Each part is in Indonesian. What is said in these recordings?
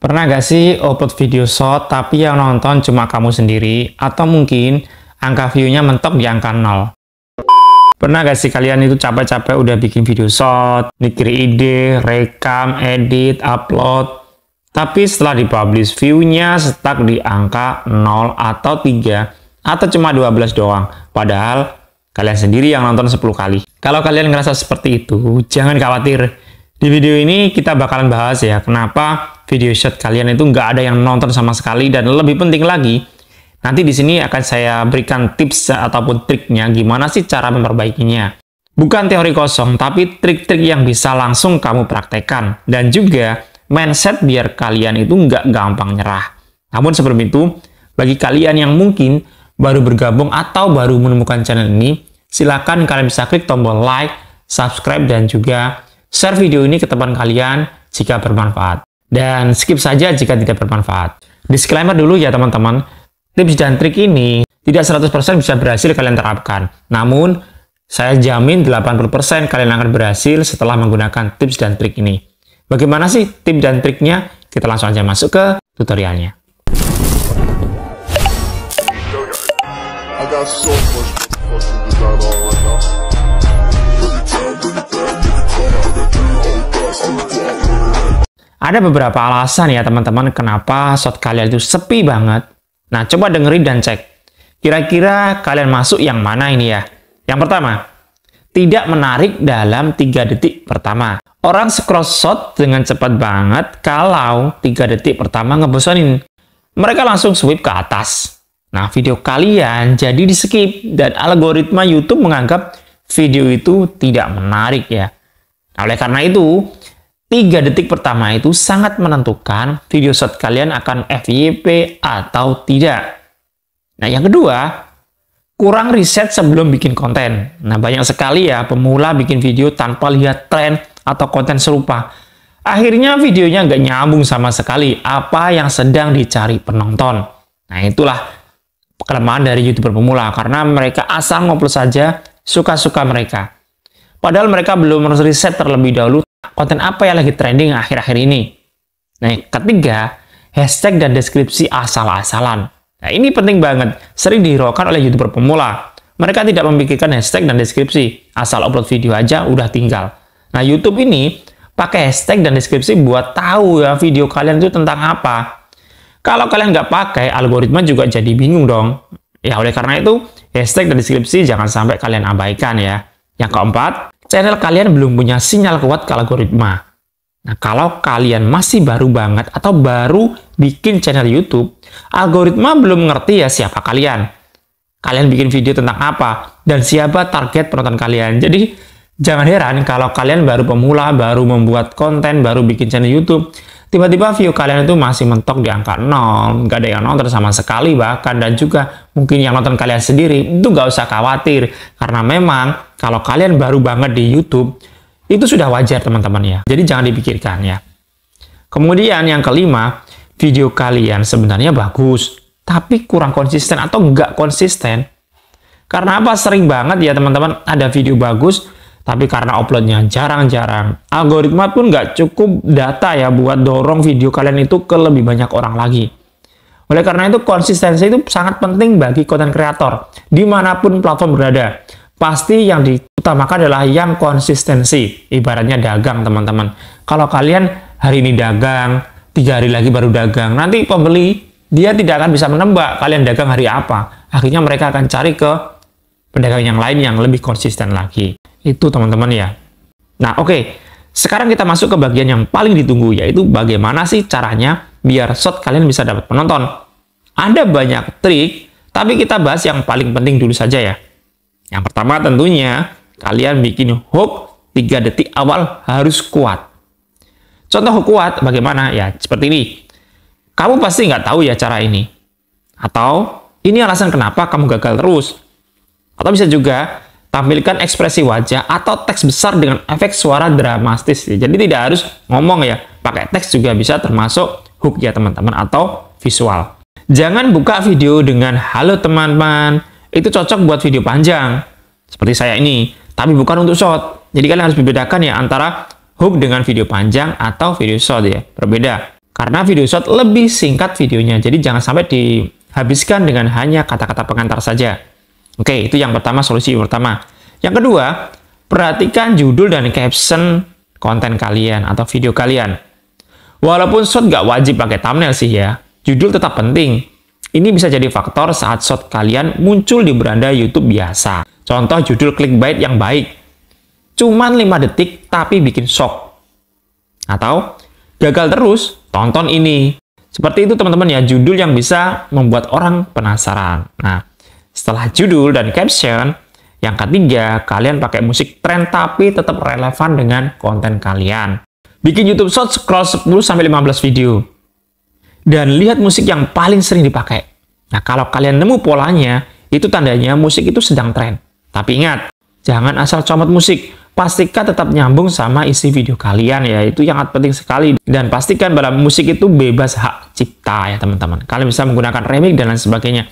Pernah gak sih upload video short tapi yang nonton cuma kamu sendiri? Atau mungkin angka view-nya mentok di angka 0? Pernah gak sih kalian itu capek-capek udah bikin video short, mikir ide, rekam, edit, upload, tapi setelah dipublish view-nya stuck di angka 0 atau 3 atau cuma 12 doang, padahal kalian sendiri yang nonton 10 kali. Kalau kalian ngerasa seperti itu, jangan khawatir. Di video ini kita bakalan bahas ya, kenapa video short kalian itu nggak ada yang nonton sama sekali, dan lebih penting lagi, nanti di sini akan saya berikan tips ataupun triknya gimana sih cara memperbaikinya. Bukan teori kosong, tapi trik-trik yang bisa langsung kamu praktekkan, dan juga mindset biar kalian itu nggak gampang nyerah. Namun sebelum itu, bagi kalian yang mungkin baru bergabung atau baru menemukan channel ini, silakan kalian bisa klik tombol like, subscribe, dan juga share video ini ke teman kalian jika bermanfaat. Dan skip saja jika tidak bermanfaat. Disclaimer dulu ya teman-teman, tips dan trik ini tidak 100% bisa berhasil kalian terapkan. Namun, saya jamin 80% kalian akan berhasil setelah menggunakan tips dan trik ini. Bagaimana sih tips dan triknya? Kita langsung aja masuk ke tutorialnya. Ada beberapa alasan ya teman-teman kenapa short kalian itu sepi banget. Nah, coba dengerin dan cek. Kira-kira kalian masuk yang mana ini ya? Yang pertama, tidak menarik dalam 3 detik pertama. Orang scroll short dengan cepat banget kalau 3 detik pertama ngebosanin. Mereka langsung swipe ke atas. Nah, video kalian jadi di skip dan algoritma YouTube menganggap video itu tidak menarik ya. Nah, oleh karena itu, 3 detik pertama itu sangat menentukan video short kalian akan FYP atau tidak. Nah, yang kedua, kurang riset sebelum bikin konten. Nah, banyak sekali ya pemula bikin video tanpa lihat tren atau konten serupa. Akhirnya videonya nggak nyambung sama sekali apa yang sedang dicari penonton. Nah, itulah kelemahan dari YouTuber pemula, karena mereka asal ngupload saja suka-suka mereka. Padahal mereka belum riset terlebih dahulu konten apa yang lagi trending akhir-akhir ini. Nah, ketiga, hashtag dan deskripsi asal-asalan. Nah, ini penting banget, sering dihiraukan oleh YouTuber pemula. Mereka tidak memikirkan hashtag dan deskripsi, asal upload video aja udah tinggal. Nah, YouTube ini pakai hashtag dan deskripsi buat tahu ya video kalian itu tentang apa. Kalau kalian nggak pakai, algoritma juga jadi bingung dong. Ya, oleh karena itu, hashtag dan deskripsi jangan sampai kalian abaikan ya. Yang keempat, channel kalian belum punya sinyal kuat ke algoritma. Nah, kalau kalian masih baru banget atau baru bikin channel YouTube, algoritma belum ngerti ya siapa kalian. Kalian bikin video tentang apa dan siapa target penonton kalian. Jadi, jangan heran kalau kalian baru pemula, baru membuat konten, baru bikin channel YouTube, tiba-tiba view kalian itu masih mentok di angka 0, nggak ada yang nonton sama sekali bahkan, dan juga mungkin yang nonton kalian sendiri, itu nggak usah khawatir. Karena memang kalau kalian baru banget di YouTube, itu sudah wajar teman-teman ya. Jadi jangan dipikirkan ya. Kemudian yang kelima, video kalian sebenarnya bagus, tapi kurang konsisten atau nggak konsisten. Karena apa? Sering banget ya teman-teman ada video bagus, tapi karena uploadnya jarang-jarang, algoritma pun nggak cukup data ya buat dorong video kalian itu ke lebih banyak orang lagi. Oleh karena itu, konsistensi itu sangat penting bagi konten kreator, dimanapun platform berada. Pasti yang diutamakan adalah yang konsistensi, ibaratnya dagang teman-teman. Kalau kalian hari ini dagang, 3 hari lagi baru dagang, nanti pembeli, dia tidak akan bisa menebak kalian dagang hari apa. Akhirnya mereka akan cari ke pedagang yang lain yang lebih konsisten lagi. Itu teman-teman ya. Nah, oke. Sekarang kita masuk ke bagian yang paling ditunggu, yaitu bagaimana sih caranya biar short kalian bisa dapat penonton. Ada banyak trik, tapi kita bahas yang paling penting dulu saja ya. Yang pertama tentunya, kalian bikin hook 3 detik awal harus kuat. Contoh hook kuat bagaimana? Ya, seperti ini. Kamu pasti nggak tahu ya cara ini. Atau, ini alasan kenapa kamu gagal terus. Atau bisa juga, tampilkan ekspresi wajah atau teks besar dengan efek suara dramatis. Jadi tidak harus ngomong ya, pakai teks juga bisa termasuk hook ya teman-teman, atau visual. Jangan buka video dengan halo teman-teman, itu cocok buat video panjang seperti saya ini, tapi bukan untuk short. Jadi kalian harus membedakan ya antara hook dengan video panjang atau video short ya, berbeda. Karena video short lebih singkat videonya, jadi jangan sampai dihabiskan dengan hanya kata-kata pengantar saja. Oke, itu yang pertama, solusi pertama. Yang kedua, perhatikan judul dan caption konten kalian atau video kalian. Walaupun short nggak wajib pakai thumbnail sih ya, judul tetap penting. Ini bisa jadi faktor saat short kalian muncul di beranda YouTube biasa. Contoh judul clickbait yang baik. Cuman 5 detik tapi bikin shock. Atau gagal terus, tonton ini. Seperti itu teman-teman ya, judul yang bisa membuat orang penasaran. Nah, setelah judul dan caption, yang ketiga, kalian pakai musik tren tapi tetap relevan dengan konten kalian. Bikin YouTube Short scroll 10-15 video. Dan lihat musik yang paling sering dipakai. Nah, kalau kalian nemu polanya, itu tandanya musik itu sedang tren. Tapi ingat, jangan asal comot musik. Pastikan tetap nyambung sama isi video kalian ya, itu yang penting sekali. Dan pastikan bahwa musik itu bebas hak cipta ya teman-teman. Kalian bisa menggunakan remix dan lain sebagainya.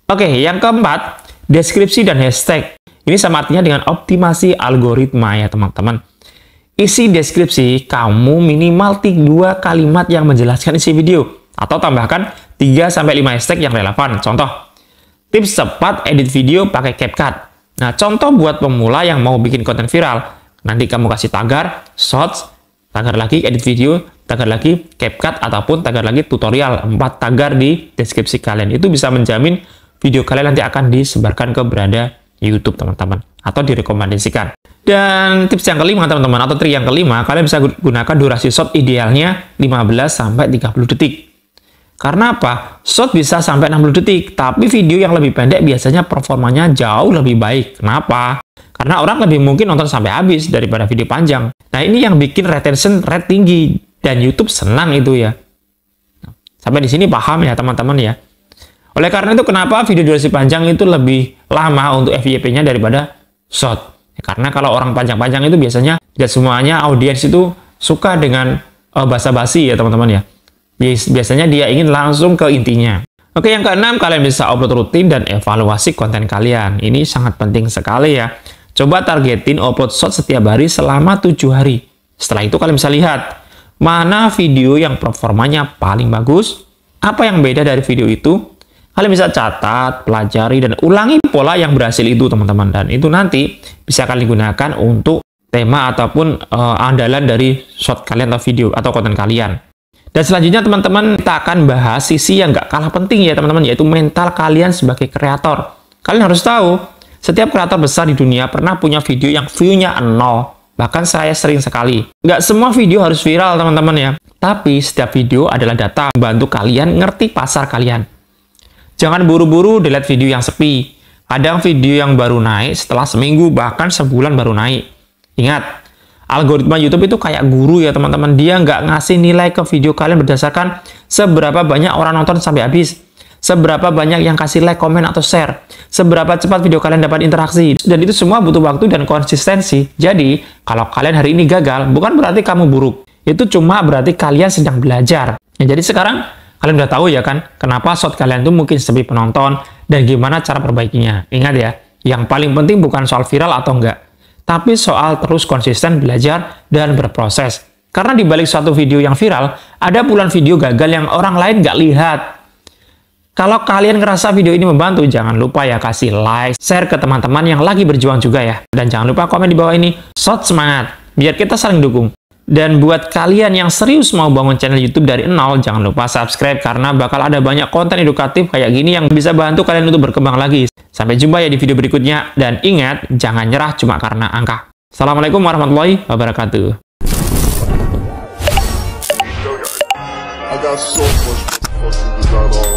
Oke, yang keempat, deskripsi dan hashtag. Ini sama artinya dengan optimasi algoritma ya teman-teman. Isi deskripsi kamu minimal 2 kalimat yang menjelaskan isi video. Atau tambahkan 3-5 hashtag yang relevan. Contoh, tips cepat edit video pakai CapCut. Nah, contoh buat pemula yang mau bikin konten viral, nanti kamu kasih tagar, shorts, tagar lagi edit video, tagar lagi CapCut, ataupun tagar lagi tutorial. 4 tagar di deskripsi kalian. Itu bisa menjamin video kalian nanti akan disebarkan ke beranda YouTube, teman-teman. Atau direkomendasikan. Dan tips yang kelima, teman-teman, atau trik yang kelima, kalian bisa gunakan durasi short idealnya 15-30 detik. Karena apa? Short bisa sampai 60 detik, tapi video yang lebih pendek biasanya performanya jauh lebih baik. Kenapa? Karena orang lebih mungkin nonton sampai habis daripada video panjang. Nah, ini yang bikin retention rate tinggi, dan YouTube senang itu ya. Sampai di sini paham ya teman-teman ya. Oleh karena itu kenapa video durasi panjang itu lebih lama untuk FYP-nya daripada short. Ya, karena kalau orang panjang-panjang itu biasanya tidak semuanya audiens itu suka dengan basa-basi ya teman-teman ya. Biasanya dia ingin langsung ke intinya. Oke, yang keenam, kalian bisa upload rutin dan evaluasi konten kalian. Ini sangat penting sekali ya. Coba targetin upload short setiap hari selama 7 hari. Setelah itu kalian bisa lihat mana video yang performanya paling bagus, apa yang beda dari video itu. Kalian bisa catat, pelajari, dan ulangi pola yang berhasil itu teman-teman. Dan itu nanti bisa kalian gunakan untuk tema ataupun andalan dari short kalian atau video atau konten kalian. Dan selanjutnya teman-teman, kita akan bahas sisi yang nggak kalah penting ya teman-teman, yaitu mental kalian sebagai kreator. Kalian harus tahu, setiap kreator besar di dunia pernah punya video yang view-nya 0. Bahkan saya sering sekali. Nggak semua video harus viral teman-teman ya. Tapi setiap video adalah data membantu kalian ngerti pasar kalian. Jangan buru-buru delete video yang sepi. Kadang video yang baru naik setelah seminggu, bahkan sebulan baru naik. Ingat, algoritma YouTube itu kayak guru ya teman-teman. Dia nggak ngasih nilai ke video kalian berdasarkan seberapa banyak orang nonton sampai habis, seberapa banyak yang kasih like, komen, atau share, seberapa cepat video kalian dapat interaksi. Dan itu semua butuh waktu dan konsistensi. Jadi, kalau kalian hari ini gagal, bukan berarti kamu buruk. Itu cuma berarti kalian sedang belajar. Ya, jadi sekarang, kalian udah tahu ya kan, kenapa short kalian tuh mungkin sepi penonton, dan gimana cara perbaikinya. Ingat ya, yang paling penting bukan soal viral atau enggak, tapi soal terus konsisten belajar dan berproses. Karena di balik suatu video yang viral, ada puluhan video gagal yang orang lain nggak lihat. Kalau kalian ngerasa video ini membantu, jangan lupa ya kasih like, share ke teman-teman yang lagi berjuang juga ya. Dan jangan lupa komen di bawah ini, short semangat, biar kita saling dukung. Dan buat kalian yang serius mau bangun channel YouTube dari nol, jangan lupa subscribe karena bakal ada banyak konten edukatif kayak gini yang bisa bantu kalian untuk berkembang lagi. Sampai jumpa ya di video berikutnya, dan ingat, jangan nyerah cuma karena angka. Assalamualaikum warahmatullahi wabarakatuh. I got so much fucking design